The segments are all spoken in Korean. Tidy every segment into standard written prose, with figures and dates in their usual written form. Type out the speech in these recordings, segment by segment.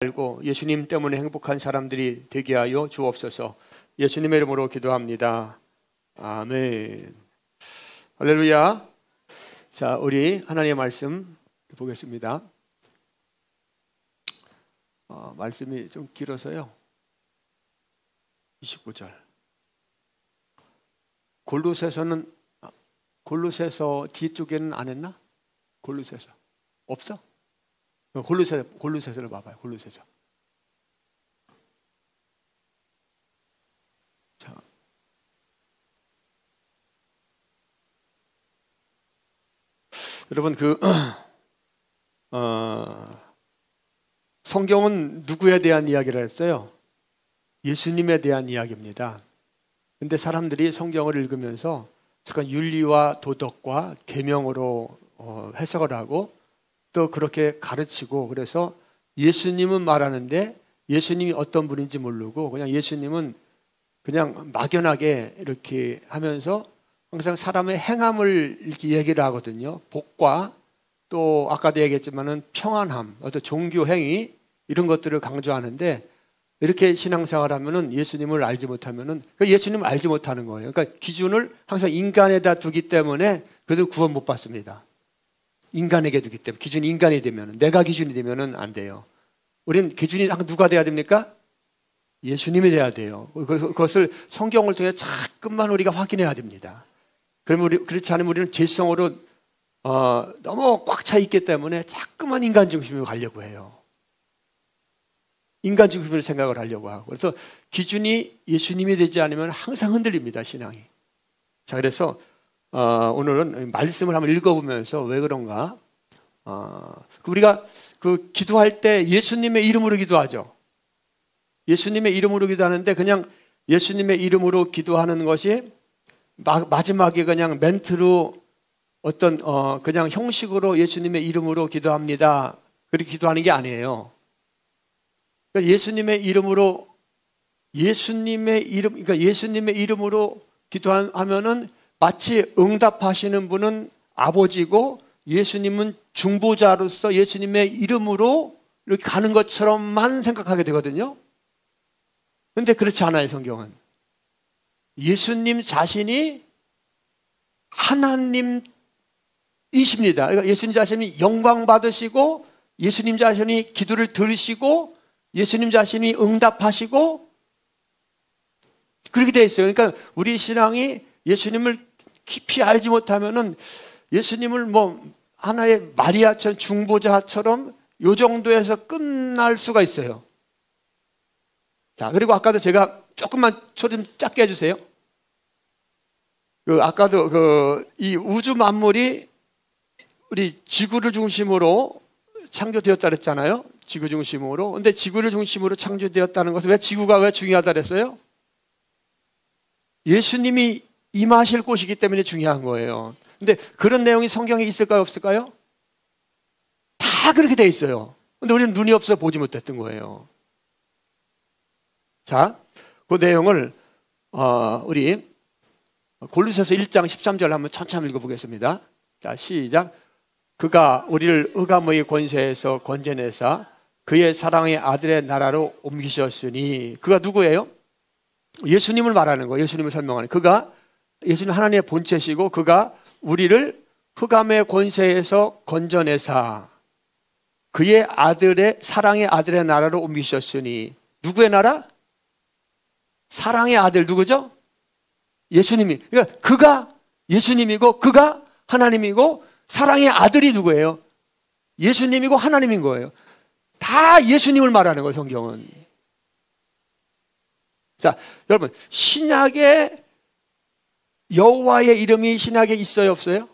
알고 예수님 때문에 행복한 사람들이 되게 하여 주옵소서. 예수님의 이름으로 기도합니다. 아멘. 할렐루야. 자, 우리 하나님의 말씀 보겠습니다. 말씀이 좀 길어서요. 29절. 골로새서 뒤쪽에는 안 했나? 골로새서 없어? 골로새서를 봐봐요. 골로새서. 자, 여러분 성경은 누구에 대한 이야기를 했어요? 예수님에 대한 이야기입니다. 근데 사람들이 성경을 읽으면서 잠깐 윤리와 도덕과 계명으로 해석을 하고 또 그렇게 가르치고, 그래서 예수님은 말하는데 예수님이 어떤 분인지 모르고 그냥 예수님은 그냥 막연하게 이렇게 하면서 항상 사람의 행함을 이렇게 얘기를 하거든요. 복과 또 아까도 얘기했지만은 평안함, 어떤 종교 행위 이런 것들을 강조하는데, 이렇게 신앙생활 하면은 예수님을 알지 못하면은 예수님을 알지 못하는 거예요. 그러니까 기준을 항상 인간에다 두기 때문에 그들 구원 못 받습니다. 인간에게 두기 때문에. 기준이 인간이 되면, 내가 기준이 되면은 안 돼요. 우리는 기준이 항상 누가 돼야 됩니까? 예수님이 돼야 돼요. 그것을 성경을 통해 자꾸만 우리가 확인해야 됩니다. 그러면 그렇지 않으면 우리는 죄성으로 너무 꽉 차 있기 때문에 자꾸만 인간 중심으로 가려고 해요. 인간 중심으로 생각을 하려고 하고. 그래서 기준이 예수님이 되지 않으면 항상 흔들립니다, 신앙이. 자, 그래서 오늘은 말씀을 한번 읽어보면서 왜 그런가. 우리가 기도할 때 예수님의 이름으로 기도하죠. 예수님의 이름으로 기도하는데 그냥 예수님의 이름으로 기도하는 것이 마지막에 그냥 멘트로 어떤 그냥 형식으로 예수님의 이름으로 기도합니다, 그렇게 기도하는 게 아니에요. 그러니까 예수님의 이름으로 기도하면은 마치 응답하시는 분은 아버지고 예수님은 중보자로서 예수님의 이름으로 이렇게 가는 것처럼만 생각하게 되거든요. 그런데 그렇지 않아요, 성경은. 예수님 자신이 하나님이십니다. 그러니까 예수님 자신이 영광 받으시고, 예수님 자신이 기도를 들으시고, 예수님 자신이 응답하시고, 그렇게 되어 있어요. 그러니까 우리 신앙이 예수님을 깊이 알지 못하면은 예수님을 하나의 마리아처럼 중보자처럼 요 정도에서 끝날 수가 있어요. 자, 그리고 아까도 제가 조금만 좀 작게 해주세요. 아까도 이 우주 만물이 우리 지구를 중심으로 창조되었다 그랬잖아요. 지구 중심으로. 근데 지구를 중심으로 창조되었다는 것은 왜 지구가 왜 중요하다 그랬어요? 예수님이 임하실 곳이기 때문에 중요한 거예요. 근데 그런 내용이 성경에 있을까요, 없을까요? 다 그렇게 돼 있어요. 근데 우리는 눈이 없어 보지 못했던 거예요. 자, 그 내용을 우리 골로새서 1장 13절 한번 천천히 읽어보겠습니다. 자, 시작. 그가 우리를 흑암의 권세에서 건져내사 그의 사랑의 아들의 나라로 옮기셨으니. 그가 누구예요? 예수님을 말하는 거예요. 예수님을 설명하는. 예수님 하나님의 본체시고, 그가 우리를 흑암의 권세에서 건져내사 그의 사랑의 아들의 나라로 옮기셨으니. 누구의 나라? 사랑의 아들 누구죠? 예수님이. 그러니까 그가 예수님이고 그가 하나님이고, 사랑의 아들이 누구예요? 예수님이고 하나님인 거예요. 다 예수님을 말하는 거예요, 성경은. 자, 여러분, 신약에 여호와의 이름이 신약에 있어요, 없어요?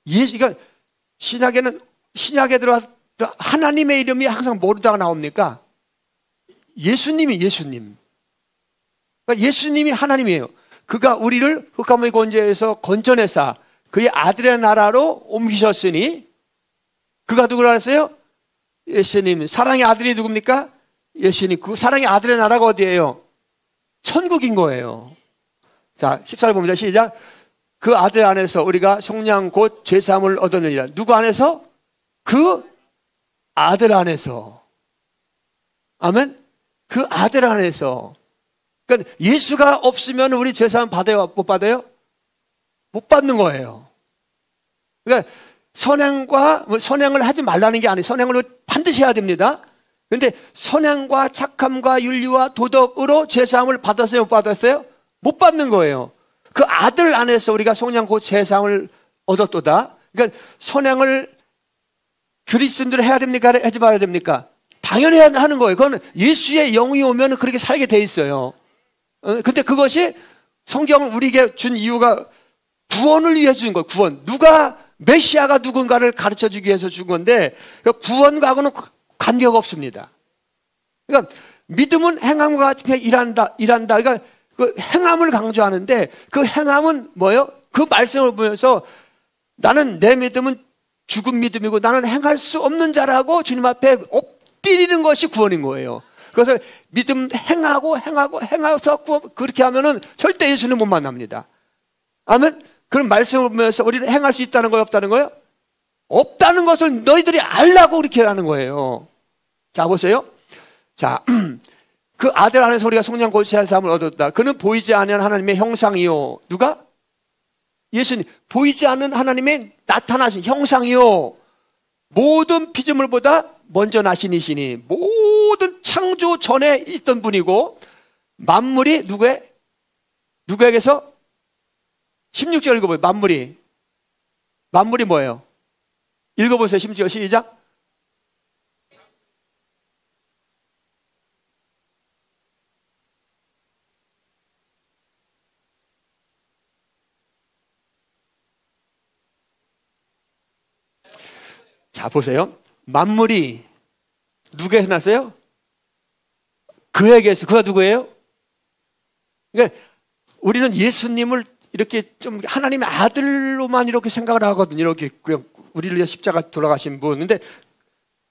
그러니까 신약에 들어와서 하나님의 이름이 항상 뭐로다가 나옵니까? 예수님. 그러니까 예수님이 하나님이에요. 그가 우리를 흑암의 권세에서 건져내사 그의 아들의 나라로 옮기셨으니. 그가 누구라 했어요? 예수님. 사랑의 아들이 누굽니까? 예수님. 그 사랑의 아들의 나라가 어디예요? 천국인 거예요. 자, 14절 봅니다. 시작. 그 아들 안에서 우리가 속량 곧 죄사함을 얻었느니라. 누구 안에서? 그 아들 안에서. 아멘? 그 아들 안에서. 그러니까 예수가 없으면 우리 제사함 받아요? 못 받아요? 못 받는 거예요. 그러니까 선행을 하지 말라는 게 아니에요. 선행을 반드시 해야 됩니다. 그런데 선행과 착함과 윤리와 도덕으로 제사함을 받았어요? 못 받았어요? 못 받는 거예요. 그 아들 안에서 우리가 성령 곧 제사함을 얻었도다. 그러니까 선행을 그리스도인들은 해야 됩니까? 하지 말아야 됩니까? 당연히 하는 거예요. 그건 예수의 영이 오면 그렇게 살게 돼 있어요. 근데 그것이 성경을 우리에게 준 이유가 구원을 위해서 준 거예요. 구원. 메시아가 누군가를 가르쳐 주기 위해서 준 건데 구원과는 관계가 없습니다. 그러니까 믿음은 행함과 같이 일한다. 그러니까 그 행함을 강조하는데 그 행함은 뭐예요? 그 말씀을 보면서 나는 내 믿음은 죽은 믿음이고 나는 행할 수 없는 자라고 주님 앞에 엎드리는 것이 구원인 거예요. 그래서 믿음 행해서 그렇게 하면은 절대 예수는 못 만납니다. 아멘? 그런 말씀을 보면서 우리는 행할 수 있다는 거예요? 없다는 거예요? 없다는 것을 너희들이 알라고 그렇게 하는 거예요. 자, 보세요. 자, 그 아들 안에서 우리가 성령 곧 제사함을 얻었다. 그는 보이지 않는 하나님의 형상이요. 누가? 예수님. 보이지 않는 하나님의 나타나신 형상이요. 모든 피조물보다 먼저 나신 이시니 모든 창조 전에 있던 분이고 만물이 누구에게서? 16절 읽어봐요. 만물이 뭐예요? 읽어보세요. 16절 시작. 자, 보세요. 만물이 누구에게서 났어요? 그에게서. 그가 누구예요? 그러니까 우리는 예수님을 이렇게 좀 하나님의 아들로만 이렇게 생각을 하거든요. 이렇게 그냥 우리를 위해 십자가 돌아가신 분. 근데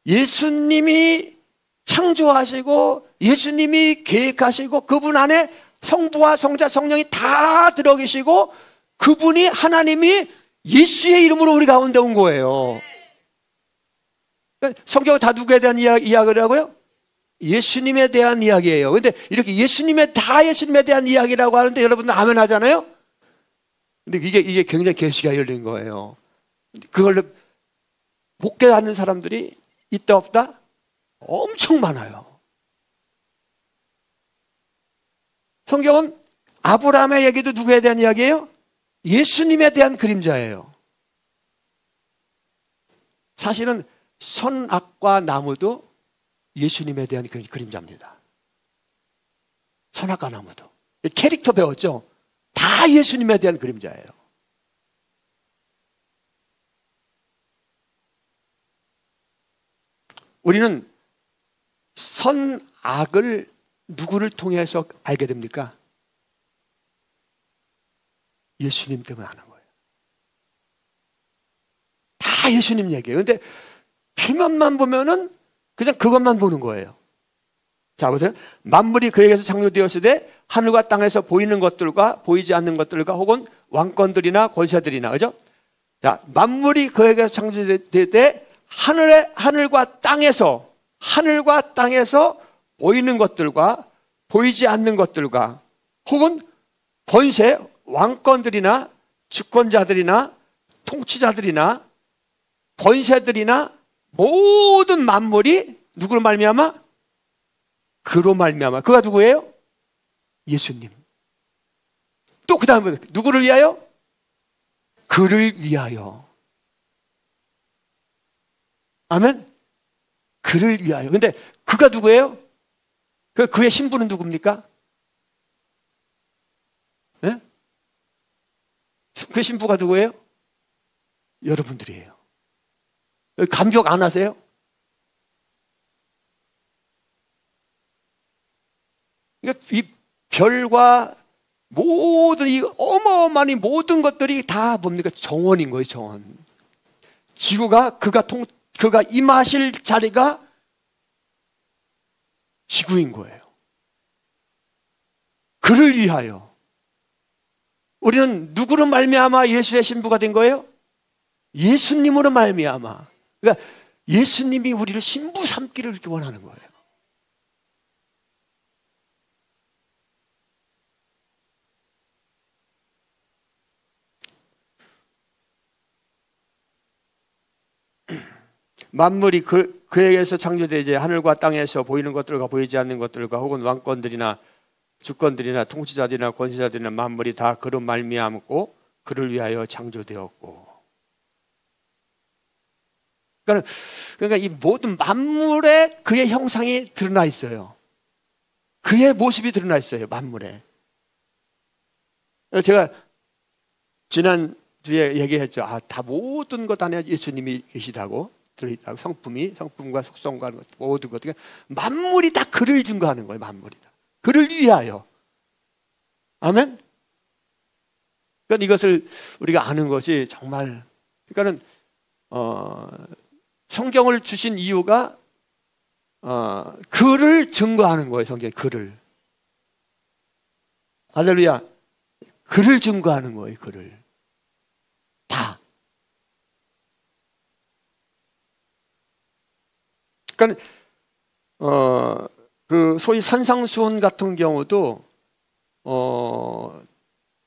예수님이 창조하시고 예수님이 계획하시고 그분 안에 성부와 성자 성령이 다 들어 계시고 그분이 하나님이 예수의 이름으로 우리 가운데 온 거예요. 그러니까 성경은 다 누구에 대한 이야기를 하고요? 예수님에 대한 이야기예요. 근데 이렇게 예수님에 대한 이야기라고 하는데 여러분들 아멘 하잖아요? 근데 이게 굉장히 계시가 열린 거예요. 그걸 못 깨닫는 사람들이 있다 없다? 엄청 많아요. 성경은 아브라함의 얘기도 누구에 대한 이야기예요? 예수님에 대한 그림자예요. 사실은 선악과 나무도 예수님에 대한 그림자입니다. 선악과 나무도. 캐릭터 배웠죠? 다 예수님에 대한 그림자예요. 우리는 선악을 누구를 통해서 알게 됩니까? 예수님 때문에 아는 거예요. 다 예수님 얘기예요. 그런데 표면만 보면은 그냥 그것만 보는 거예요. 자, 보세요. 만물이 그에게서 창조되었을 때 하늘과 땅에서 보이는 것들과 보이지 않는 것들과 혹은 왕권들이나 권세들이나, 그죠? 자, 만물이 그에게서 창조될 때 하늘과 땅에서 보이는 것들과 보이지 않는 것들과 혹은 권세, 왕권들이나 주권자들이나 통치자들이나 권세들이나 모든 만물이 누구로 말미암아? 그로 말미암아. 그가 누구예요? 예수님. 또 그 다음에 누구를 위하여? 그를 위하여. 아멘? 그를 위하여. 근데 그가 누구예요? 그의 신부는 누굽니까? 네? 그 신부가 누구예요? 여러분들이에요. 감격 안 하세요? 이 별과 모든 이 어마어마한 모든 것들이 다 뭡니까? 정원인 거예요, 정원. 지구가 그가 임하실 자리가 지구인 거예요. 그를 위하여. 우리는 누구로 말미암아 예수의 신부가 된 거예요? 예수님으로 말미암아. 그러니까 예수님이 우리를 신부 삼기를 그렇게 원하는 거예요. 만물이 그에게서 창조되지 하늘과 땅에서 보이는 것들과 보이지 않는 것들과 혹은 왕권들이나 주권들이나 통치자들이나 권세자들이나 만물이 다 그로 말미암고 그를 위하여 창조되었고. 그러니까 이 모든 만물에 그의 형상이 드러나 있어요. 그의 모습이 드러나 있어요. 만물에. 제가 지난주에 얘기했죠. 다 모든 것 안에 예수님이 계시다고 들어있다고. 성품과 속성과 모든 것. 만물이 다 그를 증거하는 거예요. 만물이 다. 그를 위하여. 아멘? 그러니까 이것을 우리가 아는 것이 정말, 그러니까는, 성경을 주신 이유가, 그를 증거하는 거예요. 성경에 그를. 할렐루야. 그를 증거하는 거예요. 그를. 다. 그러니까, 그 소위 산상수훈 같은 경우도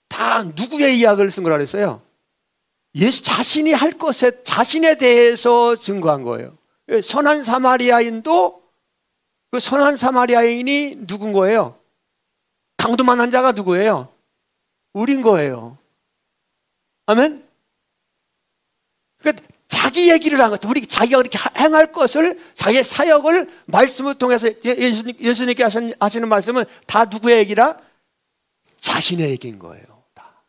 다 누구의 이야기를 쓴 거라 그랬어요? 예수 자신이 할 것에 자신에 대해서 증거한 거예요. 선한 사마리아인도 그 선한 사마리아인이 누군 거예요? 강도만한 자가 누구예요? 우린 거예요. 아멘? 그러니까 자기 얘기를 한 것, 우리 자기가 그렇게 행할 것을, 자기의 사역을 말씀을 통해서 예수님께 하시는 말씀은 다 누구의 얘기라? 자신의 얘기인 거예요. 다.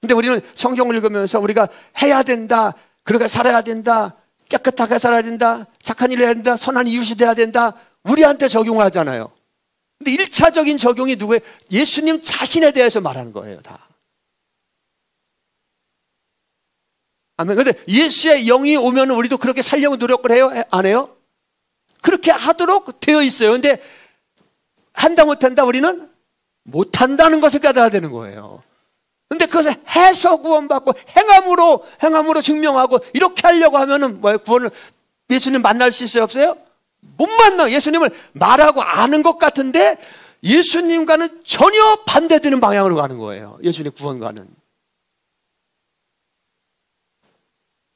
근데 우리는 성경을 읽으면서 우리가 해야 된다, 그렇게 살아야 된다, 깨끗하게 살아야 된다, 착한 일을 해야 된다, 선한 이웃이 돼야 된다, 우리한테 적용하잖아요. 근데 1차적인 적용이 누구예요? 예수님 자신에 대해서 말하는 거예요. 다. 아멘. 근데 예수의 영이 오면 우리도 그렇게 살려고 노력을 해요? 안 해요? 그렇게 하도록 되어 있어요. 근데 한다 못한다 우리는 못한다는 것을 깨달아야 되는 거예요. 근데 그것을 해서 구원받고 행함으로 증명하고 이렇게 하려고 하면은 뭐예요? 구원을 예수님 만날 수 있어요? 없어요? 못 만나. 예수님을 말하고 아는 것 같은데 예수님과는 전혀 반대되는 방향으로 가는 거예요. 예수님 구원과는.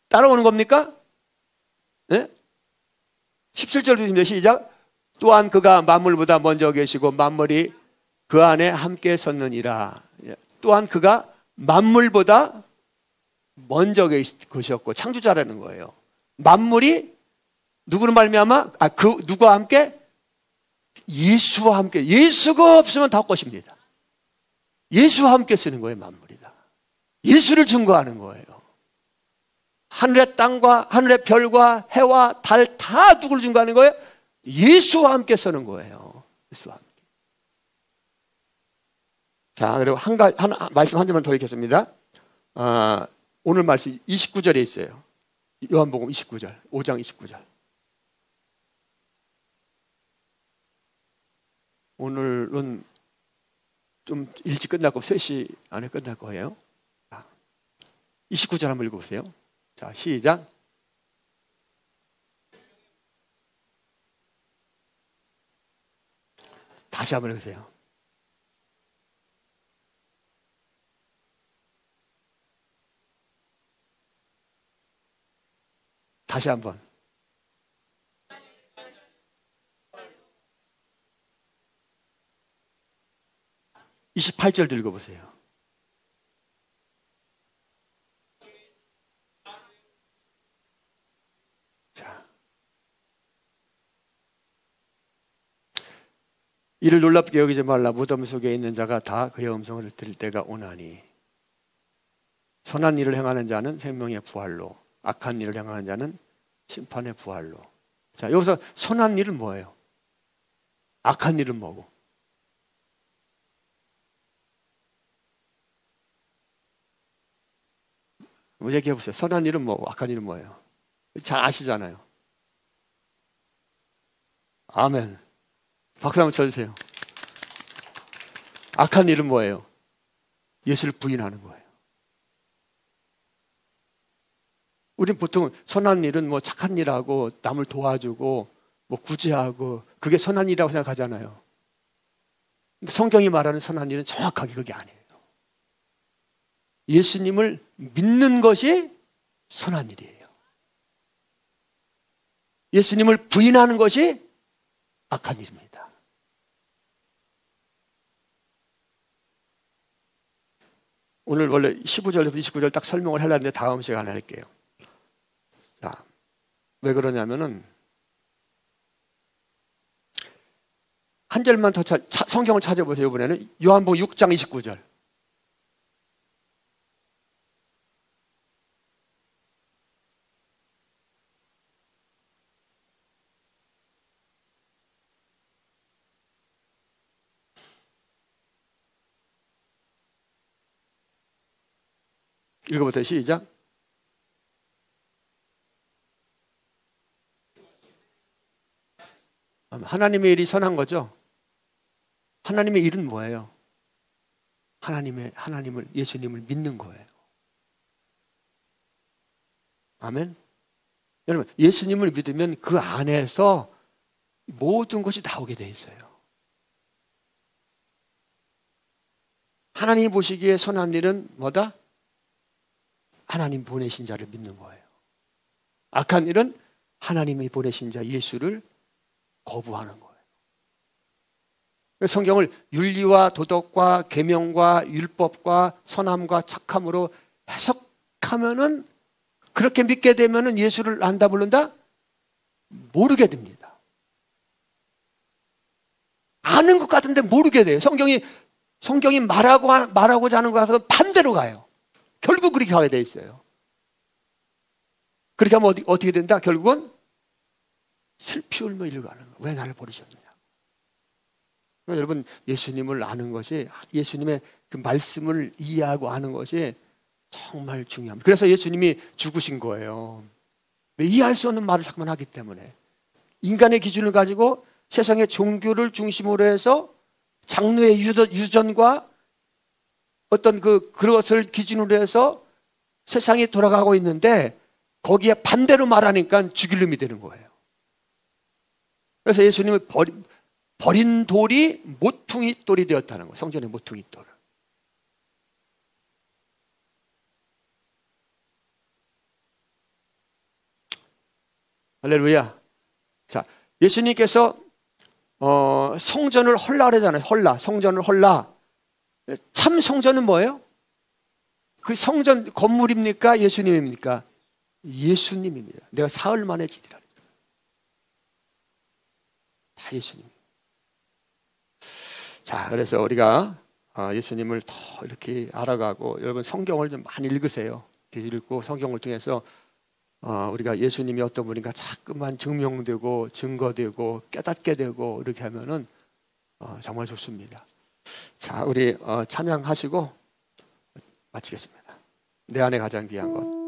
따라오는 겁니까? 네? 17절 주십니다. 시작. 또한 그가 만물보다 먼저 계시고 만물이 그 안에 함께 섰느니라. 또한 그가 만물보다 먼저 계셨고 창조자라는 거예요. 만물이 누구를 말미암아? 누구와 함께? 예수와 함께. 예수가 없으면 다 것입니다. 예수와 함께 쓰는 거예요. 만물이다. 예수를 증거하는 거예요. 하늘의 땅과 하늘의 별과 해와 달 다 누구를 증거하는 거예요? 예수와 함께 서는 거예요. 예수와 함께. 자, 그리고 말씀 한 점만 더 읽겠습니다. 오늘 말씀 29절에 있어요. 요한복음 29절, 5장 29절. 오늘은 좀 일찍 끝나고 3시 안에 끝날 거예요. 29절 한번 읽어보세요. 자, 시작. 다시 한번 해보세요. 다시 한번. (28절) 읽어보세요. 이를 놀랍게 여기지 말라. 무덤 속에 있는 자가 다 그의 음성을 들을 때가 오나니. 선한 일을 행하는 자는 생명의 부활로, 악한 일을 행하는 자는 심판의 부활로. 자, 여기서 선한 일은 뭐예요? 악한 일은 뭐고? 뭐 얘기해 보세요. 선한 일은 뭐고 악한 일은 뭐예요? 잘 아시잖아요. 아멘. 박수 한번 쳐주세요. 악한 일은 뭐예요? 예수를 부인하는 거예요. 우린 보통 선한 일은 뭐 착한 일하고 남을 도와주고 뭐 구제하고 그게 선한 일이라고 생각하잖아요. 근데 성경이 말하는 선한 일은 정확하게 그게 아니에요. 예수님을 믿는 것이 선한 일이에요. 예수님을 부인하는 것이 악한 일입니다. 오늘 원래 15절부터 29절 딱 설명을 하려고 했는데 다음 시간에 할게요. 자, 왜 그러냐면은 한 절만 더 성경을 찾아보세요. 이번에는 요한복음 6장 29절. 읽어보세요. 시작. 하나님의 일이 선한 거죠. 하나님의 일은 뭐예요? 하나님을, 예수님을 믿는 거예요. 아멘. 여러분, 예수님을 믿으면 그 안에서 모든 것이 나오게 돼 있어요. 하나님이 보시기에 선한 일은 뭐다? 하나님 보내신 자를 믿는 거예요. 악한 일은 하나님이 보내신 자 예수를 거부하는 거예요. 성경을 윤리와 도덕과 계명과 율법과 선함과 착함으로 해석하면은, 그렇게 믿게 되면은 예수를 안다 모른다? 모르게 됩니다. 아는 것 같은데 모르게 돼요. 성경이 말하고자 하는 것과 반대로 가요. 결국 그렇게 가게 돼 있어요. 그렇게 하면 어떻게 된다? 결국은 슬피 울며 일가는 거예요. 왜 나를 버리셨느냐? 여러분, 예수님을 아는 것이, 예수님의 그 말씀을 이해하고 아는 것이 정말 중요합니다. 그래서 예수님이 죽으신 거예요. 왜? 이해할 수 없는 말을 자꾸만 하기 때문에. 인간의 기준을 가지고 세상의 종교를 중심으로 해서 장로의 유전과 어떤 그것을 기준으로 해서 세상이 돌아가고 있는데, 거기에 반대로 말하니까 죽일 놈이 되는 거예요. 그래서 예수님을 버린 돌이 모퉁이 돌이 되었다는 거예요. 성전의 모퉁이 돌. 할렐루야. 자, 예수님께서 성전을 헐라 그러잖아요. 성전을 헐라. 참 성전은 뭐예요? 그 성전 건물입니까? 예수님입니까? 예수님입니다. 내가 사흘 만에 지리라. 다 예수님. 자, 그래서 우리가 예수님을 더 이렇게 알아가고, 여러분 성경을 좀 많이 읽으세요. 이렇게 읽고 성경을 통해서 우리가 예수님이 어떤 분인가 자꾸만 증명되고 증거되고 깨닫게 되고 이렇게 하면은 정말 좋습니다. 자, 우리 찬양하시고 마치겠습니다. 내 안에 가장 귀한 것.